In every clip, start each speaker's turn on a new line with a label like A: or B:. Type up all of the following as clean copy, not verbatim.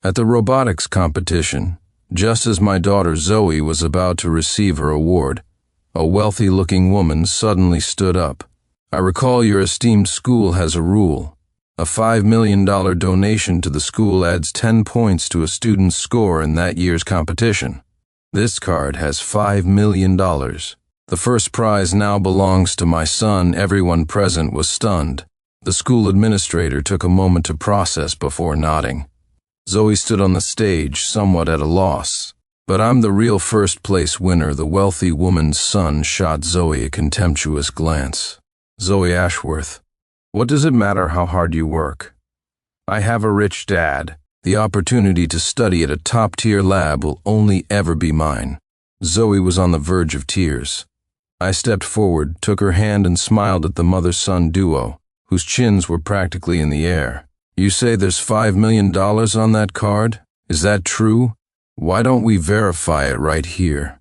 A: At the robotics competition, just as my daughter Zoe was about to receive her award, a wealthy-looking woman suddenly stood up. I recall your esteemed school has a rule. A $5 million donation to the school adds 10 points to a student's score in that year's competition. This card has $5 million. The first prize now belongs to my son. Everyone present was stunned. The school administrator took a moment to process before nodding. Zoe stood on the stage, somewhat at a loss. But I'm the real first-place winner. The wealthy woman's son shot Zoe a contemptuous glance. Zoe Ashworth, what does it matter how hard you work? I have a rich dad. The opportunity to study at a top-tier lab will only ever be mine. Zoe was on the verge of tears. I stepped forward, took her hand and smiled at the mother-son duo, whose chins were practically in the air. You say there's $5 million on that card? Is that true? Why don't we verify it right here?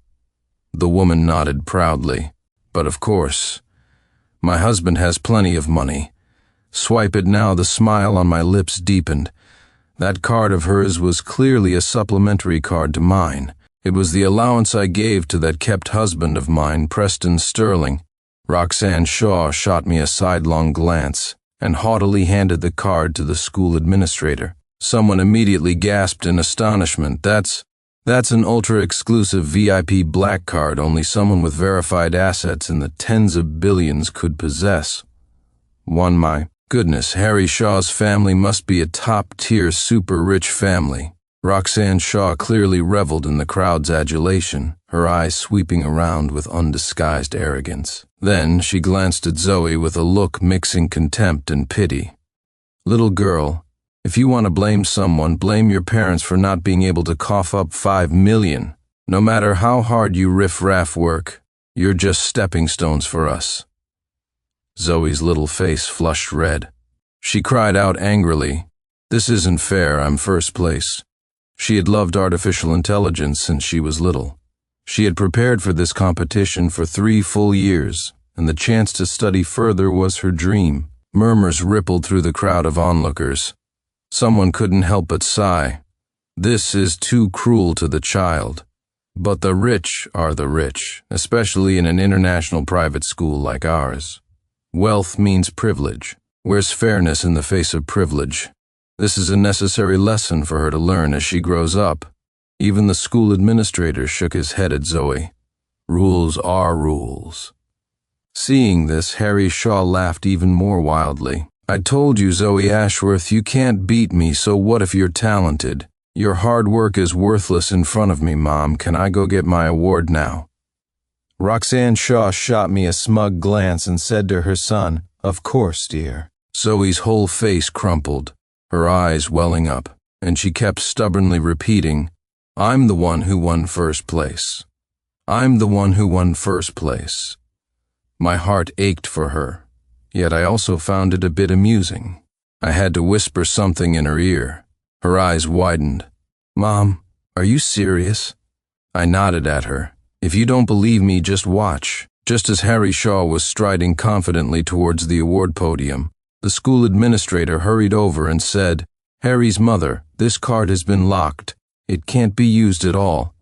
A: The woman nodded proudly. But of course, my husband has plenty of money. Swipe it now. The smile on my lips deepened. That card of hers was clearly a supplementary card to mine. It was the allowance I gave to that kept husband of mine, Preston Sterling. Roxanne Shaw shot me a sidelong glance and haughtily handed the card to the school administrator. Someone immediately gasped in astonishment. That's an ultra-exclusive VIP black card only someone with verified assets in the tens of billions could possess. My goodness, Harry Shaw's family must be a top-tier super-rich family. Roxanne Shaw clearly reveled in the crowd's adulation, her eyes sweeping around with undisguised arrogance. Then she glanced at Zoe with a look mixing contempt and pity. Little girl, if you want to blame someone, blame your parents for not being able to cough up $5 million. No matter how hard you riff-raff work, you're just stepping stones for us. Zoe's little face flushed red. She cried out angrily, "This isn't fair, I'm first place." She had loved artificial intelligence since she was little. She had prepared for this competition for 3 full years, and the chance to study further was her dream. Murmurs rippled through the crowd of onlookers. Someone couldn't help but sigh. This is too cruel to the child. But the rich are the rich, especially in an international private school like ours. Wealth means privilege. Where's fairness in the face of privilege? This is a necessary lesson for her to learn as she grows up. Even the school administrator shook his head at Zoe. Rules are rules. Seeing this, Harry Shaw laughed even more wildly. I told you, Zoe Ashworth, you can't beat me, so what if you're talented? Your hard work is worthless in front of me, Mom. Can I go get my award now? Roxanne Shaw shot me a smug glance and said to her son, Of course, dear. Zoe's whole face crumpled, her eyes welling up, and she kept stubbornly repeating, I'm the one who won first place. I'm the one who won first place. My heart ached for her, yet I also found it a bit amusing. I had to whisper something in her ear. Her eyes widened. Mom, are you serious? I nodded at her. If you don't believe me, just watch. Just as Harry Shaw was striding confidently towards the award podium, the school administrator hurried over and said, Harry's mother, this card has been locked. It can't be used at all.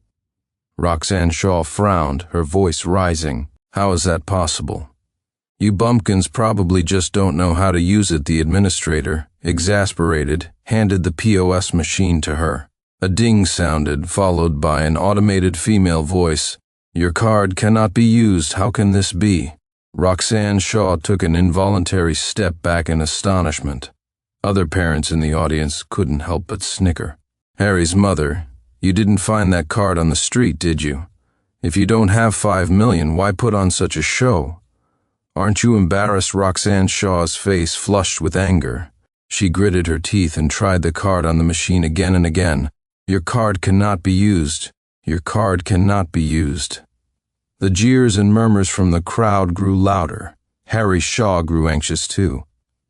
A: Roxanne Shaw frowned, her voice rising. How is that possible? You bumpkins probably just don't know how to use it. The administrator, exasperated, handed the POS machine to her. A ding sounded, followed by an automated female voice. Your card cannot be used. How can this be? Roxanne Shaw took an involuntary step back in astonishment. Other parents in the audience couldn't help but snicker. Harry's mother, you didn't find that card on the street, did you? If you don't have $5 million, why put on such a show? Aren't you embarrassed? Roxanne Shaw's face flushed with anger. She gritted her teeth and tried the card on the machine again and again. Your card cannot be used. Your card cannot be used. The jeers and murmurs from the crowd grew louder. Harry Shaw grew anxious too.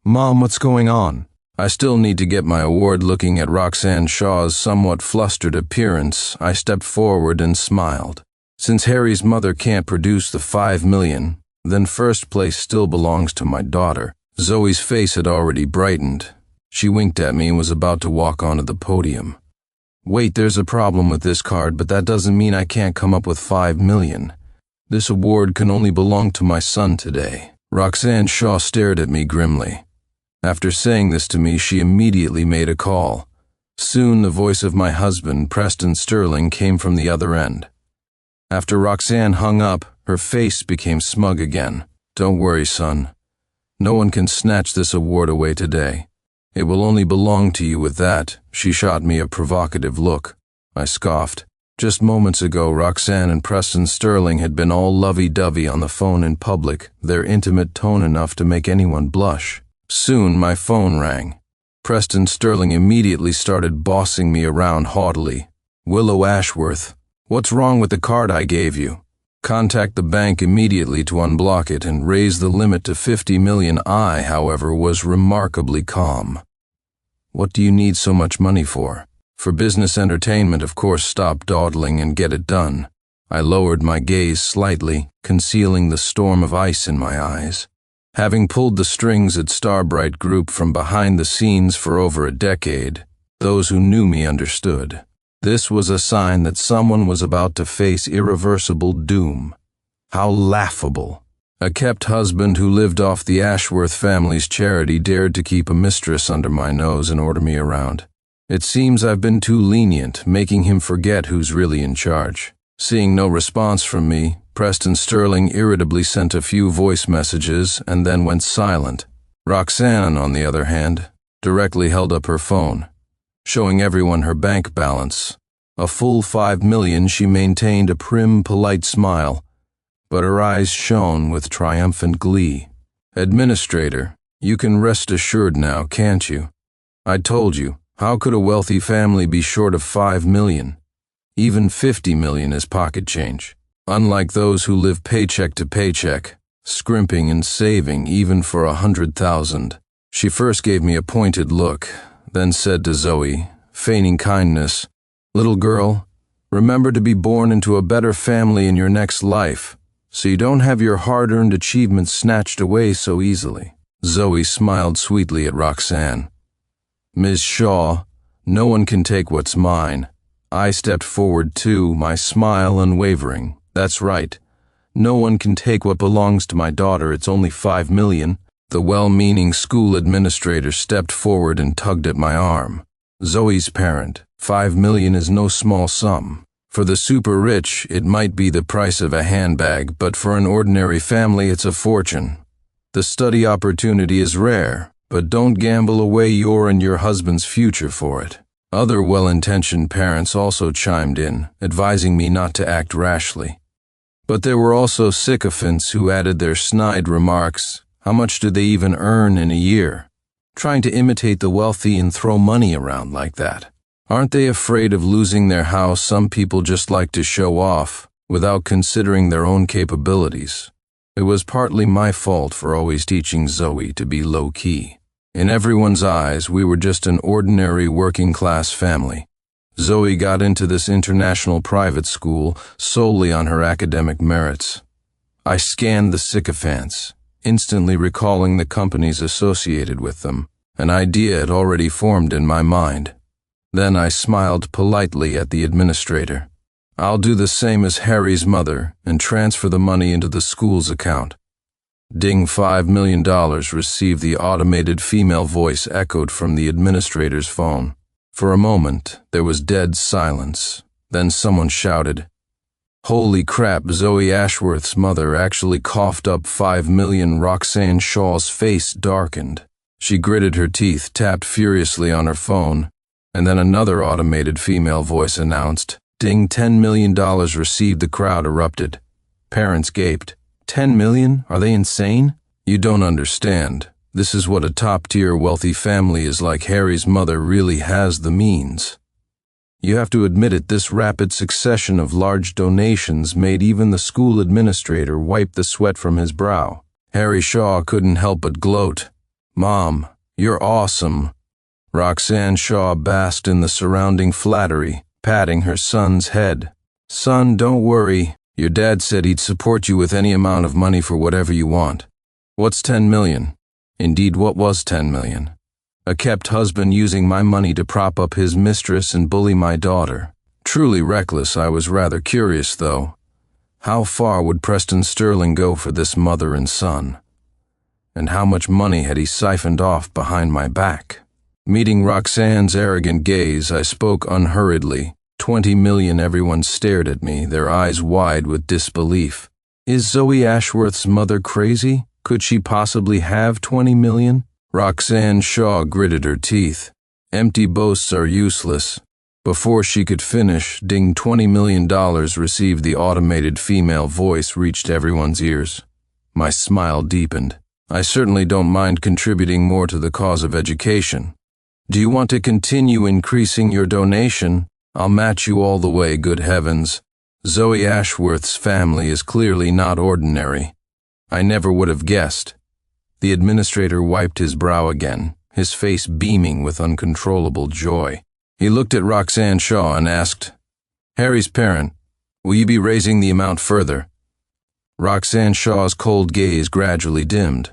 A: Mom, what's going on? I still need to get my award. Looking at Roxanne Shaw's somewhat flustered appearance, I stepped forward and smiled. Since Harry's mother can't produce the $5 million, then first place still belongs to my daughter. Zoe's face had already brightened. She winked at me and was about to walk onto the podium. Wait, there's a problem with this card, but that doesn't mean I can't come up with 5 million. This award can only belong to my son today. Roxanne Shaw stared at me grimly. After saying this to me, she immediately made a call. Soon the voice of my husband, Preston Sterling, came from the other end. After Roxanne hung up, her face became smug again. Don't worry, son. No one can snatch this award away today. It will only belong to you with that. She shot me a provocative look. I scoffed. Just moments ago, Roxanne and Preston Sterling had been all lovey-dovey on the phone in public, their intimate tone enough to make anyone blush. Soon my phone rang. Preston Sterling immediately started bossing me around haughtily. Willow Ashworth, what's wrong with the card I gave you? Contact the bank immediately to unblock it and raise the limit to 50 million. I, however, was remarkably calm. What do you need so much money for? For business entertainment, of course. Stop dawdling and get it done. I lowered my gaze slightly, concealing the storm of ice in my eyes. Having pulled the strings at Starbright Group from behind the scenes for over a decade, those who knew me understood. This was a sign that someone was about to face irreversible doom. How laughable. A kept husband who lived off the Ashworth family's charity dared to keep a mistress under my nose and order me around. It seems I've been too lenient, making him forget who's really in charge. Seeing no response from me, Preston Sterling irritably sent a few voice messages and then went silent. Roxanne, on the other hand, directly held up her phone, showing everyone her bank balance. A full 5 million. She maintained a prim, polite smile, but her eyes shone with triumphant glee. Administrator, you can rest assured now, can't you? I told you. How could a wealthy family be short of 5 million? Even 50 million is pocket change. Unlike those who live paycheck to paycheck, scrimping and saving even for 100,000. She first gave me a pointed look, then said to Zoe, feigning kindness, "Little girl, remember to be born into a better family in your next life, so you don't have your hard-earned achievements snatched away so easily." Zoe smiled sweetly at Roxanne. "Ms. Shaw, no one can take what's mine." I stepped forward too, my smile unwavering. "That's right. No one can take what belongs to my daughter. It's only 5 million. The well-meaning school administrator stepped forward and tugged at my arm. "Zoe's parent, 5 million is no small sum. For the super rich, it might be the price of a handbag, but for an ordinary family, it's a fortune. The study opportunity is rare, but don't gamble away your and your husband's future for it." Other well-intentioned parents also chimed in, advising me not to act rashly. But there were also sycophants who added their snide remarks. How much do they even earn in a year? Trying to imitate the wealthy and throw money around like that. Aren't they afraid of losing their house? Some people just like to show off, without considering their own capabilities. It was partly my fault for always teaching Zoe to be low-key. In everyone's eyes, we were just an ordinary working-class family. Zoe got into this international private school solely on her academic merits. I scanned the sycophants, instantly recalling the companies associated with them. An idea had already formed in my mind. Then I smiled politely at the administrator. "I'll do the same as Harry's mother and transfer the money into the school's account." Ding. $5 million received. The automated female voice echoed from the administrator's phone. For a moment, there was dead silence. Then someone shouted, "Holy crap, Zoe Ashworth's mother actually coughed up 5 million. Roxanne Shaw's face darkened. She gritted her teeth, tapped furiously on her phone, and then another automated female voice announced, "Ding, $10 million received." The crowd erupted. Parents gaped. 10 million? Are they insane? You don't understand. This is what a top-tier wealthy family is like. Harry's mother really has the means. You have to admit it, this rapid succession of large donations made even the school administrator wipe the sweat from his brow. Harry Shaw couldn't help but gloat. "Mom, you're awesome." Roxanne Shaw basked in the surrounding flattery, patting her son's head. "Son, don't worry. Your dad said he'd support you with any amount of money for whatever you want." "What's 10 million? Indeed, what was 10 million? A kept husband using my money to prop up his mistress and bully my daughter. Truly reckless. I was rather curious, though. How far would Preston Sterling go for this mother and son? And how much money had he siphoned off behind my back? Meeting Roxanne's arrogant gaze, I spoke unhurriedly. 20 million. Everyone stared at me, their eyes wide with disbelief. Is Zoe Ashworth's mother crazy? Could she possibly have 20 million? Roxanne Shaw gritted her teeth. Empty boasts are useless. Before she could finish, ding, $20 million received. The automated female voice reached everyone's ears. My smile deepened. I certainly don't mind contributing more to the cause of education. Do you want to continue increasing your donation? I'll match you all the way, good heavens. Zoe Ashworth's family is clearly not ordinary. I never would have guessed. The administrator wiped his brow again, his face beaming with uncontrollable joy. He looked at Roxanne Shaw and asked, Harry's parent, will you be raising the amount further? Roxanne Shaw's cold gaze gradually dimmed.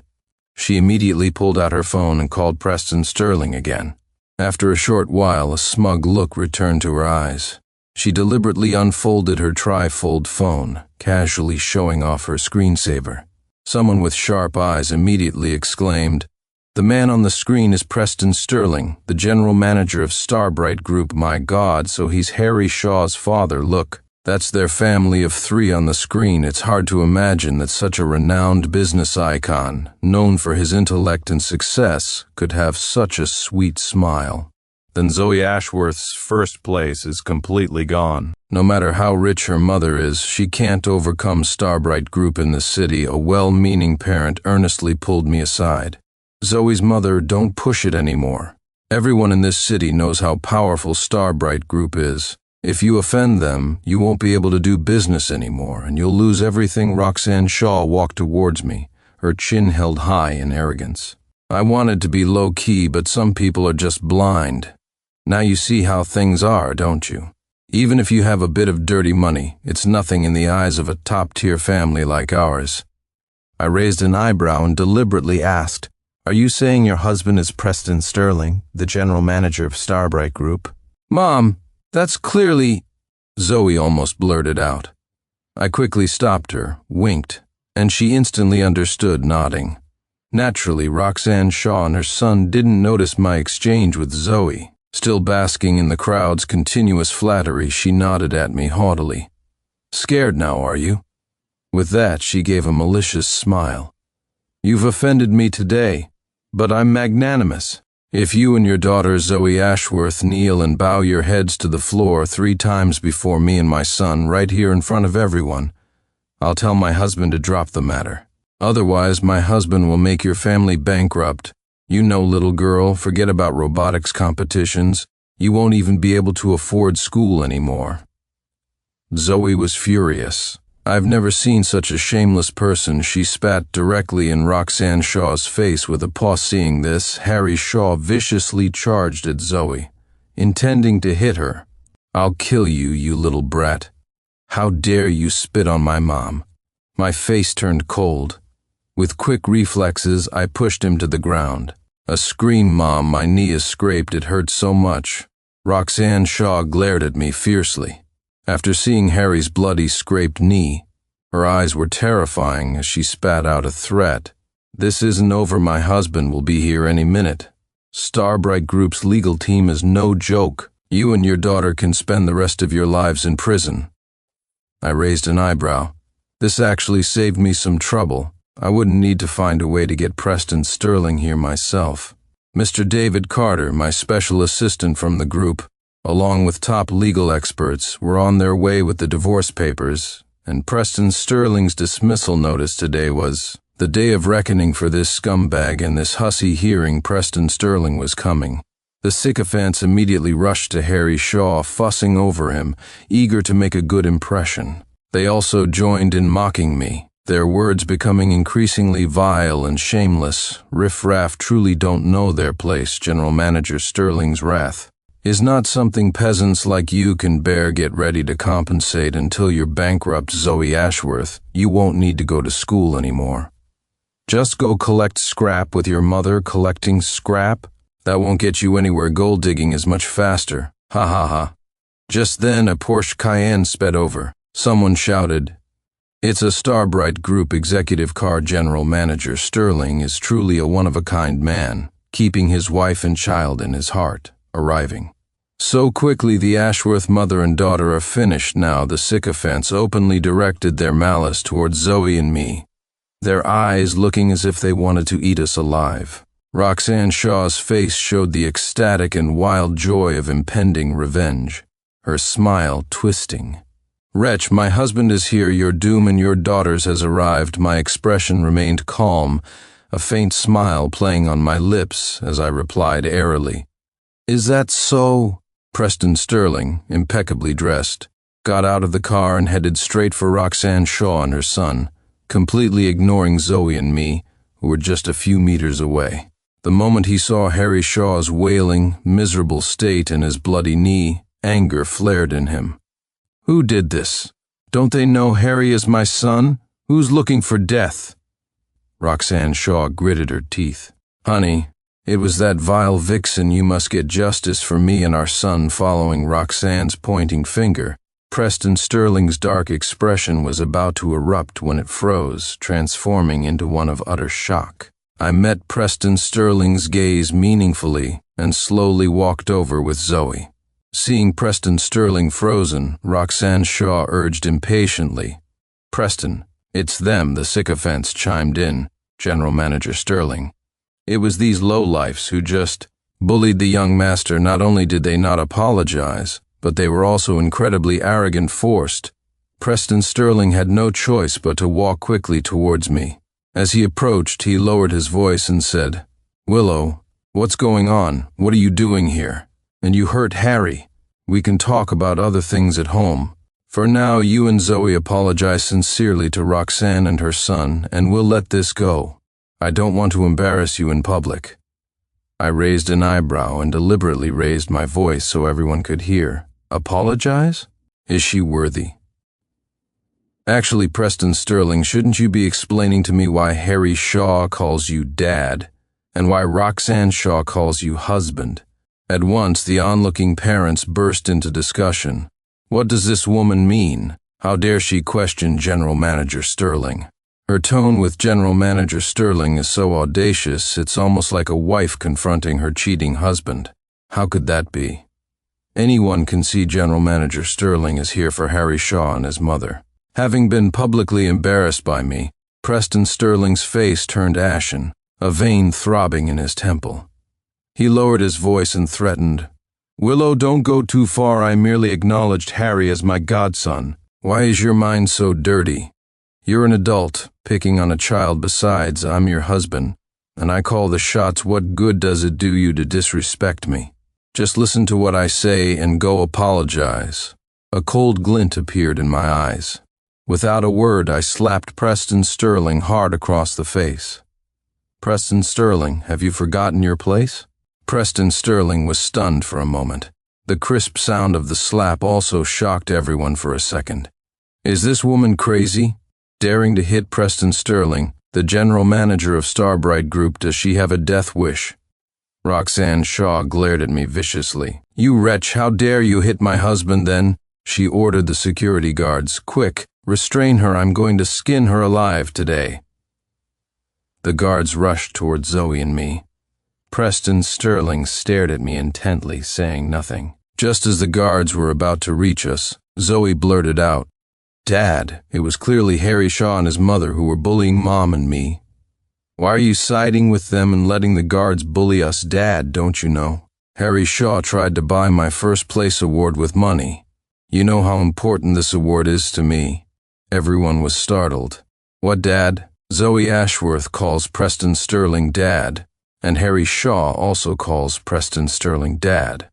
A: She immediately pulled out her phone and called Preston Sterling again. After a short while, a smug look returned to her eyes. She deliberately unfolded her tri-fold phone, casually showing off her screensaver. Someone with sharp eyes immediately exclaimed, The man on the screen is Preston Sterling, the general manager of Starbright Group. My God, so he's Harry Shaw's father. Look, that's their family of 3 on the screen. It's hard to imagine that such a renowned business icon, known for his intellect and success, could have such a sweet smile. Then Zoe Ashworth's first place is completely gone. No matter how rich her mother is, she can't overcome Starbright Group in the city. A well-meaning parent earnestly pulled me aside. Zoe's mother, don't push it anymore. Everyone in this city knows how powerful Starbright Group is. If you offend them, you won't be able to do business anymore, and you'll lose everything. Roxanne Shaw walked towards me, her chin held high in arrogance. I wanted to be low-key, but some people are just blind. Now you see how things are, don't you? Even if you have a bit of dirty money, it's nothing in the eyes of a top-tier family like ours. I raised an eyebrow and deliberately asked, Are you saying your husband is Preston Sterling, the general manager of Starbright Group? Mom, that's clearly... Zoe almost blurted out. I quickly stopped her, winked, and she instantly understood, nodding. Naturally, Roxanne Shaw and her son didn't notice my exchange with Zoe. Still basking in the crowd's continuous flattery, she nodded at me haughtily. Scared now, are you? With that, she gave a malicious smile. You've offended me today, but I'm magnanimous. If you and your daughter Zoe Ashworth kneel and bow your heads to the floor 3 times before me and my son right here in front of everyone, I'll tell my husband to drop the matter. Otherwise, my husband will make your family bankrupt. You know, little girl, forget about robotics competitions. You won't even be able to afford school anymore. Zoe was furious. I've never seen such a shameless person. She spat directly in Roxanne Shaw's face with a paw. Seeing this, Harry Shaw viciously charged at Zoe, intending to hit her. I'll kill you, you little brat. How dare you spit on my mom? My face turned cold. With quick reflexes, I pushed him to the ground. A scream, Mom, my knee is scraped, it hurts so much. Roxanne Shaw glared at me fiercely. After seeing Harry's bloody, scraped knee, her eyes were terrifying as she spat out a threat. This isn't over. My husband will be here any minute. Starbright Group's legal team is no joke. You and your daughter can spend the rest of your lives in prison. I raised an eyebrow. This actually saved me some trouble. I wouldn't need to find a way to get Preston Sterling here myself. Mr. David Carter, my special assistant from the group, along with top legal experts, were on their way with the divorce papers, and Preston Sterling's dismissal notice today was the day of reckoning for this scumbag and this hussy. Hearing Preston Sterling was coming, the sycophants immediately rushed to Harry Shaw, fussing over him, eager to make a good impression. They also joined in mocking me, their words becoming increasingly vile and shameless. Riff-raff truly don't know their place. General Manager Sterling's wrath is not something peasants like you can bear. Get ready to compensate until you're bankrupt. Zoe Ashworth, you won't need to go to school anymore. Just go collect scrap with your mother collecting scrap. That won't get you anywhere. Gold digging is much faster. Ha ha ha. Just then, a Porsche Cayenne sped over. Someone shouted, "It's a Starbright Group executive car general manager. Sterling is truly a one-of-a-kind man, keeping his wife and child in his heart." Arriving. So quickly the Ashworth mother and daughter are finished now. The sycophants openly directed their malice towards Zoe and me, their eyes looking as if they wanted to eat us alive. Roxanne Shaw's face showed the ecstatic and wild joy of impending revenge, her smile twisting. "Wretch, my husband is here. Your doom and your daughter's has arrived." My expression remained calm, a faint smile playing on my lips as I replied airily, "Is that so?" Preston Sterling, impeccably dressed, got out of the car and headed straight for Roxanne Shaw and her son, completely ignoring Zoe and me, who were just a few meters away. The moment he saw Harry Shaw's wailing, miserable state and his bloody knee, anger flared in him. "Who did this? Don't they know Harry is my son? Who's looking for death?" Roxanne Shaw gritted her teeth. "Honey, it was that vile vixen. You must get justice for me and our son." Following Roxanne's pointing finger, Preston Sterling's dark expression was about to erupt when it froze, transforming into one of utter shock. I met Preston Sterling's gaze meaningfully and slowly walked over with Zoe. Seeing Preston Sterling frozen, Roxanne Shaw urged impatiently, "Preston, it's them," the sycophants chimed in, General Manager Sterling. "It was these lowlifes who just bullied the young master. Not only did they not apologize, but they were also incredibly arrogant, forced." Preston Sterling had no choice but to walk quickly towards me. As he approached, he lowered his voice and said, "Willow, what's going on? What are you doing here? And you hurt Harry. We can talk about other things at home. For now, you and Zoe apologize sincerely to Roxanne and her son, and we'll let this go. I don't want to embarrass you in public." I raised an eyebrow and deliberately raised my voice so everyone could hear. "Apologize? Is she worthy?" "Actually, Preston Sterling, shouldn't you be explaining to me why Harry Shaw calls you Dad, and why Roxanne Shaw calls you husband?" At once, the onlooking parents burst into discussion. "What does this woman mean? How dare she question General Manager Sterling?" Her tone with General Manager Sterling is so audacious, it's almost like a wife confronting her cheating husband. How could that be? Anyone can see General Manager Sterling is here for Harry Shaw and his mother. Having been publicly embarrassed by me, Preston Sterling's face turned ashen, a vein throbbing in his temple. He lowered his voice and threatened, "Willow, don't go too far. I merely acknowledged Harry as my godson. Why is your mind so dirty? You're an adult, picking on a child. Besides, I'm your husband, and I call the shots. What good does it do you to disrespect me? Just listen to what I say and go apologize." A cold glint appeared in my eyes. Without a word, I slapped Preston Sterling hard across the face. "Preston Sterling, have you forgotten your place?" Preston Sterling was stunned for a moment. The crisp sound of the slap also shocked everyone for a second. "Is this woman crazy? Daring to hit Preston Sterling, the general manager of Starbright Group. Does she have a death wish?" Roxanne Shaw glared at me viciously. "You wretch, how dare you hit my husband then?" She ordered the security guards, "Quick, restrain her. I'm going to skin her alive today." The guards rushed towards Zoe and me. Preston Sterling stared at me intently, saying nothing. Just as the guards were about to reach us, Zoe blurted out, "Dad, it was clearly Harry Shaw and his mother who were bullying Mom and me. Why are you siding with them and letting the guards bully us? Dad, don't you know? Harry Shaw tried to buy my first place award with money. You know how important this award is to me." Everyone was startled. "What, Dad?" Zoe Ashworth calls Preston Sterling Dad, and Harry Shaw also calls Preston Sterling Dad.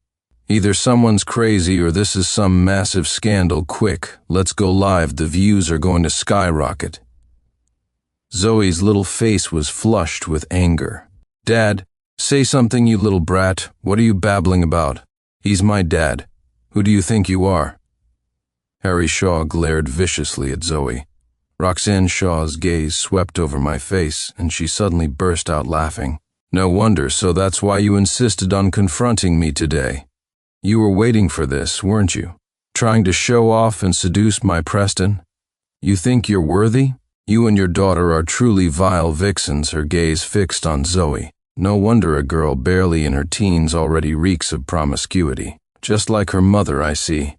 A: Either someone's crazy or this is some massive scandal. Quick, let's go live. The views are going to skyrocket. Zoe's little face was flushed with anger. "Dad, say something, you little brat. What are you babbling about? He's my dad. Who do you think you are?" Harry Shaw glared viciously at Zoe. Roxanne Shaw's gaze swept over my face, and she suddenly burst out laughing. No wonder, so that's why you insisted on confronting me today. You were waiting for this, weren't you? Trying to show off and seduce my Preston? You think you're worthy? You and your daughter are truly vile vixens, her gaze fixed on Zoe. No wonder a girl barely in her teens already reeks of promiscuity. Just like her mother, I see.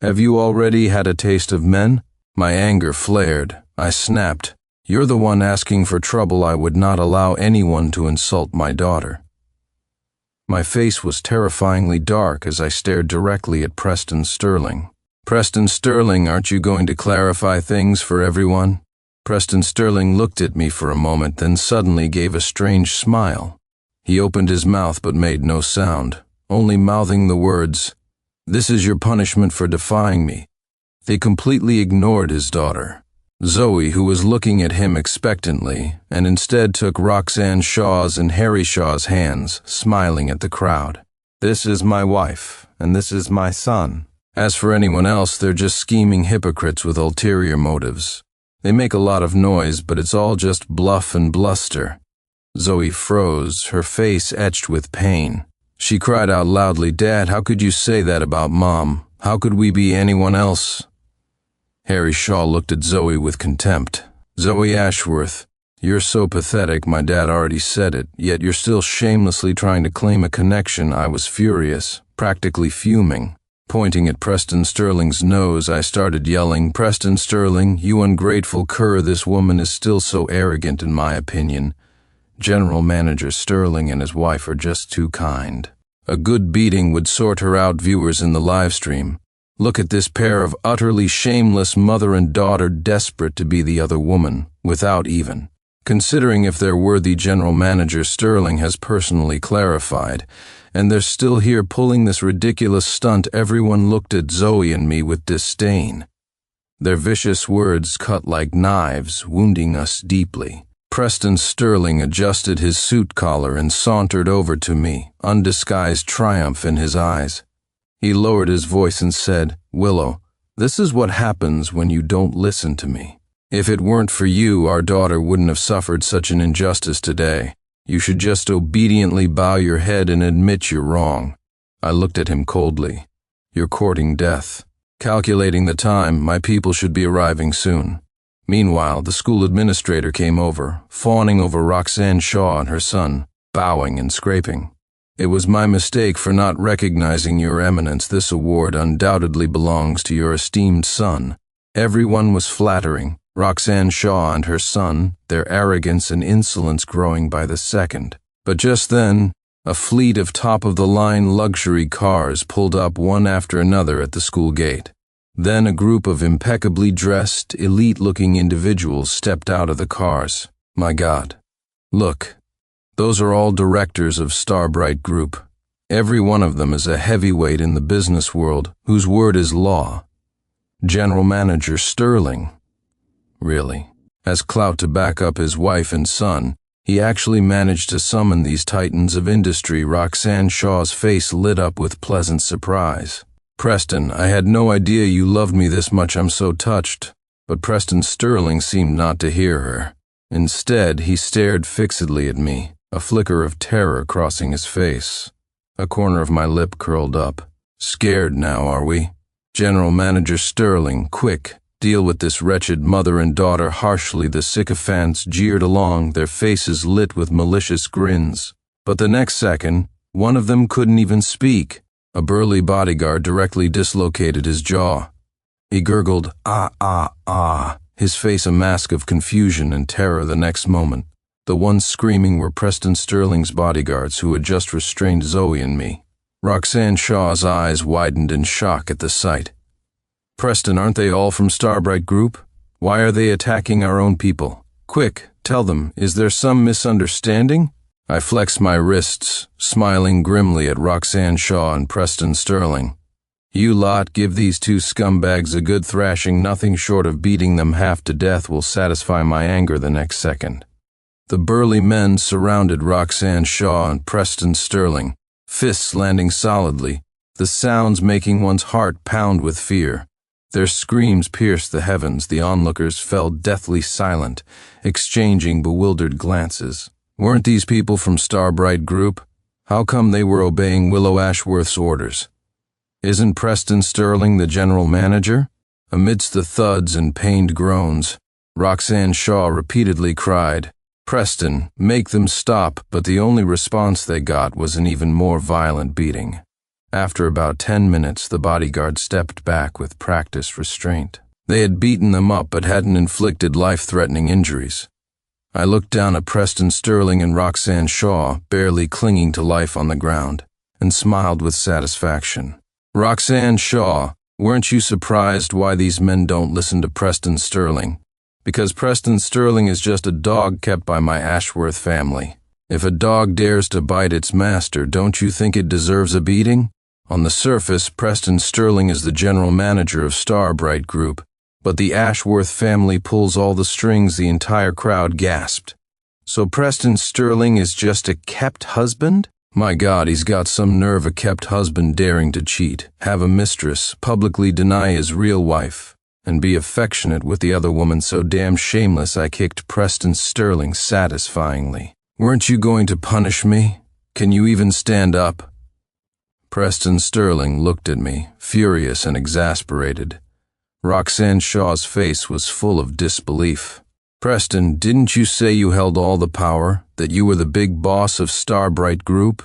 A: Have you already had a taste of men? My anger flared. I snapped. You're the one asking for trouble. I would not allow anyone to insult my daughter. My face was terrifyingly dark as I stared directly at Preston Sterling. Preston Sterling, aren't you going to clarify things for everyone? Preston Sterling looked at me for a moment, then suddenly gave a strange smile. He opened his mouth but made no sound, only mouthing the words, "This is your punishment for defying me." They completely ignored his daughter, Zoe, who was looking at him expectantly, and instead took Roxanne Shaw's and Harry Shaw's hands, smiling at the crowd. "This is my wife, and this is my son. As for anyone else, they're just scheming hypocrites with ulterior motives. They make a lot of noise, but it's all just bluff and bluster." Zoe froze, her face etched with pain. She cried out loudly, "Dad, how could you say that about Mom? How could we be anyone else?" Harry Shaw looked at Zoe with contempt. "Zoe Ashworth, you're so pathetic, my dad already said it, yet you're still shamelessly trying to claim a connection." I was furious, practically fuming. Pointing at Preston Sterling's nose, I started yelling, "Preston Sterling, you ungrateful cur, this woman is still so arrogant in my opinion. General Manager Sterling and his wife are just too kind. A good beating would sort her out." Viewers in the live stream, look at this pair of utterly shameless mother and daughter, desperate to be the other woman, without even considering if their worthy General Manager Sterling has personally clarified, and they're still here pulling this ridiculous stunt. Everyone looked at Zoe and me with disdain. Their vicious words cut like knives, wounding us deeply. Preston Sterling adjusted his suit collar and sauntered over to me, undisguised triumph in his eyes. He lowered his voice and said, "Willow, this is what happens when you don't listen to me. If it weren't for you, our daughter wouldn't have suffered such an injustice today. You should just obediently bow your head and admit you're wrong." I looked at him coldly. "You're courting death. Calculating the time, my people should be arriving soon." Meanwhile, the school administrator came over, fawning over Roxanne Shaw and her son, bowing and scraping. "It was my mistake for not recognizing your eminence. This award undoubtedly belongs to your esteemed son." Everyone was flattering Roxanne Shaw and her son, their arrogance and insolence growing by the second. But just then, a fleet of top-of-the-line luxury cars pulled up one after another at the school gate. Then a group of impeccably dressed, elite-looking individuals stepped out of the cars. My God. Look, those are all directors of Starbright Group. Every one of them is a heavyweight in the business world whose word is law. General Manager Sterling. Really, as clout to back up his wife and son, he actually managed to summon these titans of industry. Roxanne Shaw's face lit up with pleasant surprise. "Preston, I had no idea you loved me this much. I'm so touched." But Preston Sterling seemed not to hear her. Instead, he stared fixedly at me, a flicker of terror crossing his face. A corner of my lip curled up. "Scared now, are we? General Manager Sterling, quick, deal with this wretched mother and daughter harshly." The sycophants jeered along, their faces lit with malicious grins. But the next second, one of them couldn't even speak. A burly bodyguard directly dislocated his jaw. He gurgled, "Ah, ah, ah," his face a mask of confusion and terror. The next moment, the ones screaming were Preston Sterling's bodyguards who had just restrained Zoe and me. Roxanne Shaw's eyes widened in shock at the sight. "Preston, aren't they all from Starbright Group? Why are they attacking our own people? Quick, tell them, is there some misunderstanding?" I flexed my wrists, smiling grimly at Roxanne Shaw and Preston Sterling. "You lot, give these two scumbags a good thrashing. Nothing short of beating them half to death will satisfy my anger the next second." The burly men surrounded Roxanne Shaw and Preston Sterling, fists landing solidly, the sounds making one's heart pound with fear. Their screams pierced the heavens. The onlookers fell deathly silent, exchanging bewildered glances. Weren't these people from Starbright Group? How come they were obeying Willow Ashworth's orders? Isn't Preston Sterling the general manager? Amidst the thuds and pained groans, Roxanne Shaw repeatedly cried, "Preston, make them stop," but the only response they got was an even more violent beating. After about 10 minutes, the bodyguard stepped back with practiced restraint. They had beaten them up but hadn't inflicted life-threatening injuries. I looked down at Preston Sterling and Roxanne Shaw, barely clinging to life on the ground, and smiled with satisfaction. "Roxanne Shaw, weren't you surprised why these men don't listen to Preston Sterling? Because Preston Sterling is just a dog kept by my Ashworth family. If a dog dares to bite its master, don't you think it deserves a beating?" On the surface, Preston Sterling is the general manager of Starbright Group, but the Ashworth family pulls all the strings. The entire crowd gasped. "So Preston Sterling is just a kept husband? My God, he's got some nerve, a kept husband daring to cheat, have a mistress, publicly deny his real wife, and be affectionate with the other woman. So damn shameless." I kicked Preston Sterling satisfyingly. "Weren't you going to punish me? Can you even stand up?" Preston Sterling looked at me, furious and exasperated. Roxanne Shaw's face was full of disbelief. "Preston, didn't you say you held all the power, that you were the big boss of Starbright Group?"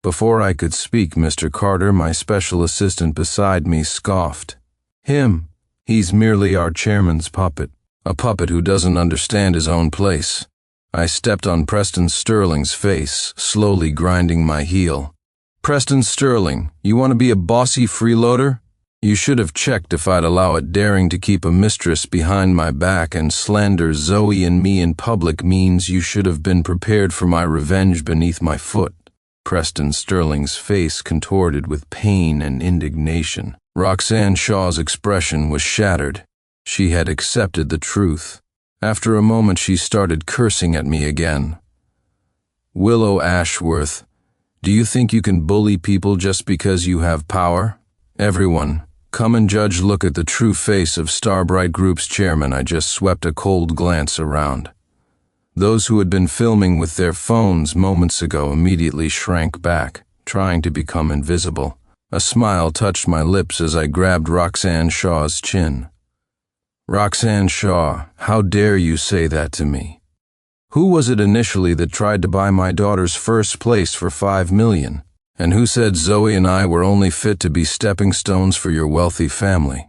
A: Before I could speak, Mr. Carter, my special assistant beside me, scoffed. "Him? He's merely our chairman's puppet, a puppet who doesn't understand his own place." I stepped on Preston Sterling's face, slowly grinding my heel. "Preston Sterling, you want to be a bossy freeloader? You should have checked if I'd allow it. Daring to keep a mistress behind my back and slander Zoe and me in public means you should have been prepared for my revenge beneath my foot." Preston Sterling's face contorted with pain and indignation. Roxanne Shaw's expression was shattered. She had accepted the truth. After a moment, she started cursing at me again. "Willow Ashworth, do you think you can bully people just because you have power? Everyone, come and judge. Look at the true face of Starbright Group's chairman." I just swept a cold glance around. Those who had been filming with their phones moments ago immediately shrank back, trying to become invisible. A smile touched my lips as I grabbed Roxanne Shaw's chin. "Roxanne Shaw, how dare you say that to me? Who was it initially that tried to buy my daughter's first place for $5 million? And who said Zoe and I were only fit to be stepping stones for your wealthy family?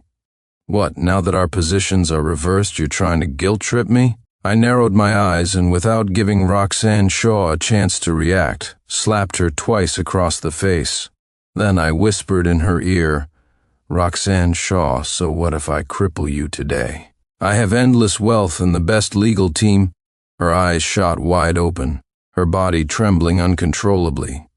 A: What, now that our positions are reversed, you're trying to guilt-trip me?" I narrowed my eyes and, without giving Roxanne Shaw a chance to react, slapped her twice across the face. Then I whispered in her ear, "Roxanne Shaw, so what if I cripple you today? I have endless wealth and the best legal team." Her eyes shot wide open, her body trembling uncontrollably.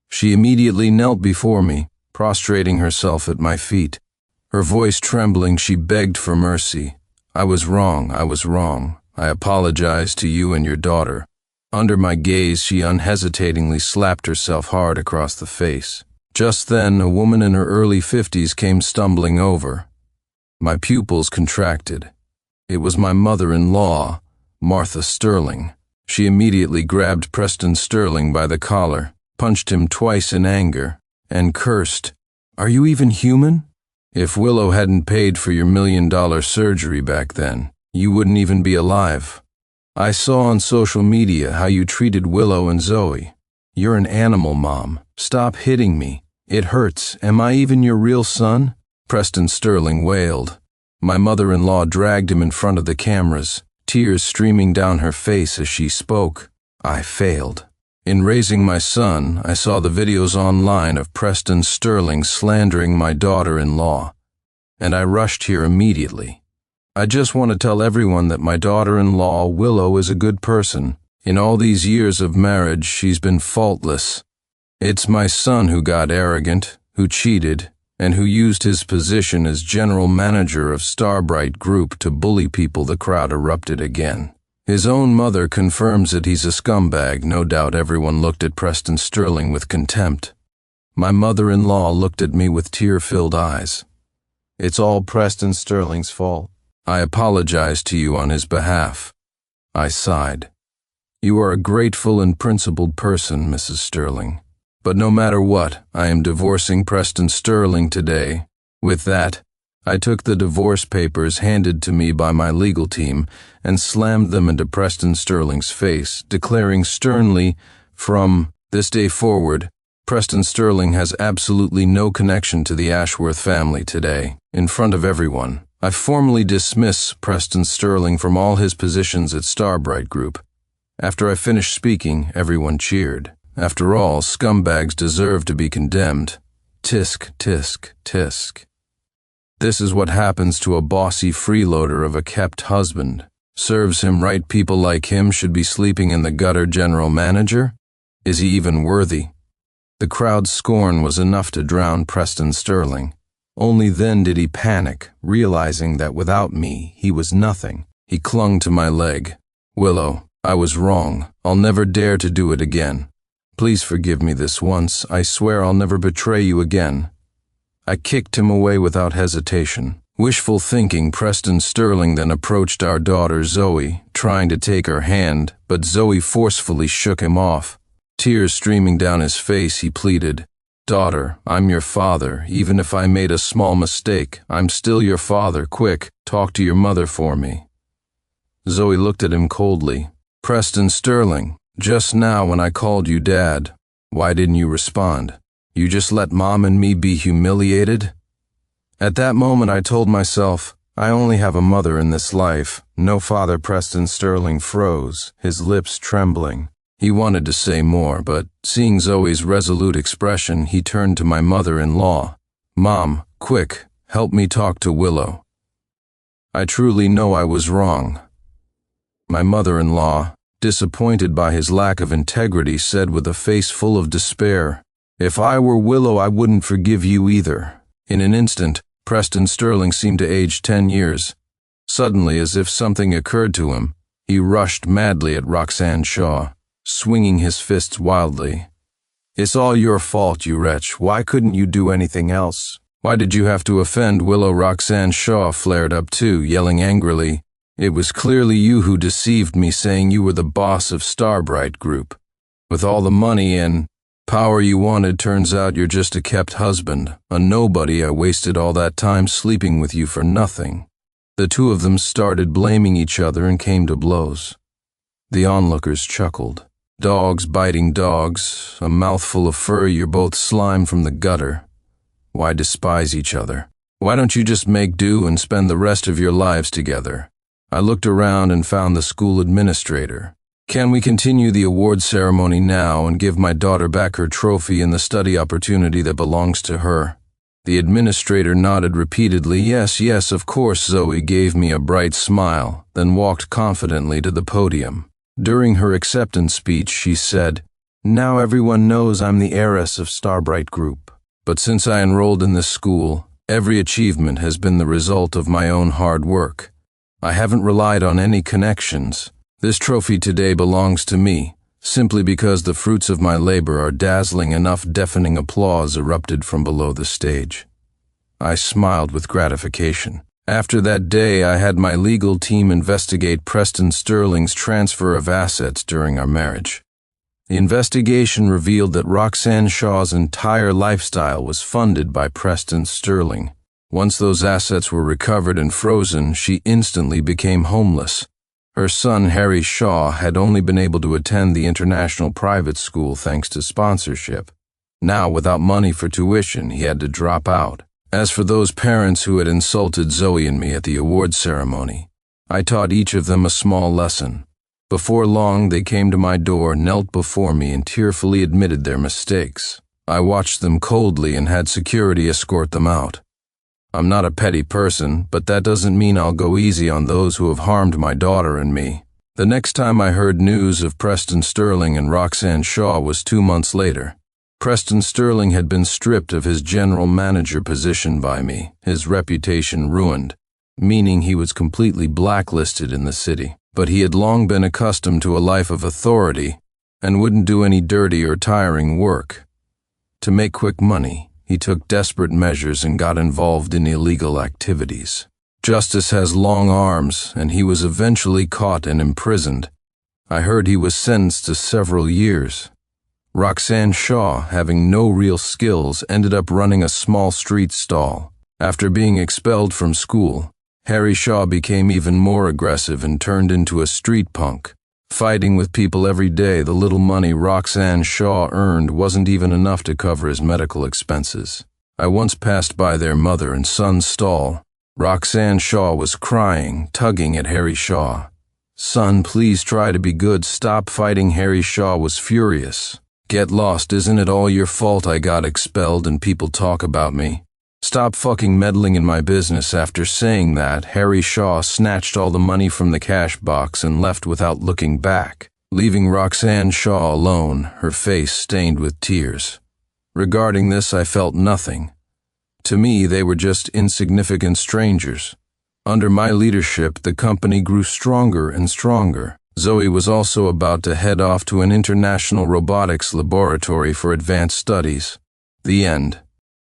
A: She immediately knelt before me, prostrating herself at my feet. Her voice trembling, she begged for mercy. I was wrong. I apologize to you and your daughter." Under my gaze, she unhesitatingly slapped herself hard across the face. Just then, a woman in her early 50s came stumbling over. My pupils contracted. It was my mother-in-law, Martha Sterling. She immediately grabbed Preston Sterling by the collar, punched him twice in anger, and cursed, "Are you even human? If Willow hadn't paid for your $1 million surgery back then, you wouldn't even be alive. I saw on social media how you treated Willow and Zoe. You're an animal, Mom. Stop hitting me. It hurts. Am I even your real son?" Preston Sterling wailed. My mother-in-law dragged him in front of the cameras, tears streaming down her face as she spoke. I failed. In raising my son, I saw the videos online of Preston Sterling slandering my daughter-in-law, and I rushed here immediately. I just want to tell everyone that my daughter-in-law, Willow, is a good person. In all these years of marriage, she's been faultless. It's my son who got arrogant, who cheated, and who used his position as general manager of Starbright Group to bully people. The crowd erupted again. His own mother confirms that he's a scumbag. No doubt everyone looked at Preston Sterling with contempt. My mother-in-law looked at me with tear-filled eyes. "It's all Preston Sterling's fault. I apologize to you on his behalf." I sighed. You are a grateful and principled person, Mrs. Sterling. But no matter what, I am divorcing Preston Sterling today. With that, I took the divorce papers handed to me by my legal team and slammed them into Preston Sterling's face, declaring sternly, from this day forward, Preston Sterling has absolutely no connection to the Ashworth family today. In front of everyone, I formally dismiss Preston Sterling from all his positions at Starbright Group. After I finished speaking, everyone cheered. After all, scumbags deserve to be condemned. Tisk, tisk, tisk. This is what happens to a bossy freeloader of a kept husband. Serves him right. People like him should be sleeping in the gutter. General manager? Is he even worthy? The crowd's scorn was enough to drown Preston Sterling. Only then did he panic, realizing that without me, he was nothing. He clung to my leg. Willow, I was wrong. I'll never dare to do it again. Please forgive me this once. I swear I'll never betray you again. I kicked him away without hesitation. Wishful thinking, Preston Sterling then approached our daughter Zoe, trying to take her hand, but Zoe forcefully shook him off. Tears streaming down his face, he pleaded, "Daughter, I'm your father. Even if I made a small mistake, I'm still your father. Quick, talk to your mother for me." Zoe looked at him coldly. "Preston Sterling, just now when I called you Dad, why didn't you respond? You just let Mom and me be humiliated?" At that moment I told myself, I only have a mother in this life, no father. Preston Sterling froze, his lips trembling. He wanted to say more, but seeing Zoe's resolute expression, he turned to my mother-in-law. "Mom, quick, help me talk to Willow. I truly know I was wrong." My mother-in-law, disappointed by his lack of integrity, said with a face full of despair, "If I were Willow, I wouldn't forgive you either." In an instant, Preston Sterling seemed to age 10 years. Suddenly, as if something occurred to him, he rushed madly at Roxanne Shaw, swinging his fists wildly. "It's all your fault, you wretch. Why couldn't you do anything else? Why did you have to offend Willow?" Roxanne Shaw flared up too, yelling angrily, "It was clearly you who deceived me, saying you were the boss of Starbright Group. With all the money and power you wanted, turns out you're just a kept husband, a nobody. I wasted all that time sleeping with you for nothing." The two of them started blaming each other and came to blows. The onlookers chuckled. Dogs biting dogs, a mouthful of fur. You're both slime from the gutter. Why despise each other? Why don't you just make do and spend the rest of your lives together? I looked around and found the school administrator. "Can we continue the award ceremony now and give my daughter back her trophy and the study opportunity that belongs to her?" The administrator nodded repeatedly. "Yes, yes, of course." Zoe gave me a bright smile, then walked confidently to the podium. During her acceptance speech, she said, "Now everyone knows I'm the heiress of Starbright Group. But since I enrolled in this school, every achievement has been the result of my own hard work. I haven't relied on any connections. This trophy today belongs to me, simply because the fruits of my labor are dazzling enough." Deafening applause erupted from below the stage. I smiled with gratification. After that day, I had my legal team investigate Preston Sterling's transfer of assets during our marriage. The investigation revealed that Roxanne Shaw's entire lifestyle was funded by Preston Sterling. Once those assets were recovered and frozen, she instantly became homeless. Her son, Harry Shaw, had only been able to attend the international private school thanks to sponsorship. Now, without money for tuition, he had to drop out. As for those parents who had insulted Zoe and me at the award ceremony, I taught each of them a small lesson. Before long, they came to my door, knelt before me, and tearfully admitted their mistakes. I watched them coldly and had security escort them out. I'm not a petty person, but that doesn't mean I'll go easy on those who have harmed my daughter and me. The next time I heard news of Preston Sterling and Roxanne Shaw was 2 months later. Preston Sterling had been stripped of his general manager position by me, his reputation ruined, meaning he was completely blacklisted in the city. But he had long been accustomed to a life of authority and wouldn't do any dirty or tiring work. To make quick money, he took desperate measures and got involved in illegal activities. Justice has long arms, and he was eventually caught and imprisoned. I heard he was sentenced to several years. Roxanne Shaw, having no real skills, ended up running a small street stall. After being expelled from school, Harry Shaw became even more aggressive and turned into a street punk. Fighting with people every day, the little money Roxanne Shaw earned wasn't even enough to cover his medical expenses. I once passed by their mother and son's stall. Roxanne Shaw was crying, tugging at Harry Shaw. "Son, please try to be good. Stop fighting." Harry Shaw was furious. "Get lost. Isn't it all your fault I got expelled and people talk about me? Stop fucking meddling in my business." After saying that, Harry Shaw snatched all the money from the cash box and left without looking back, leaving Roxanne Shaw alone, her face stained with tears. Regarding this, I felt nothing. To me, they were just insignificant strangers. Under my leadership, the company grew stronger and stronger. Zoe was also about to head off to an international robotics laboratory for advanced studies. The end.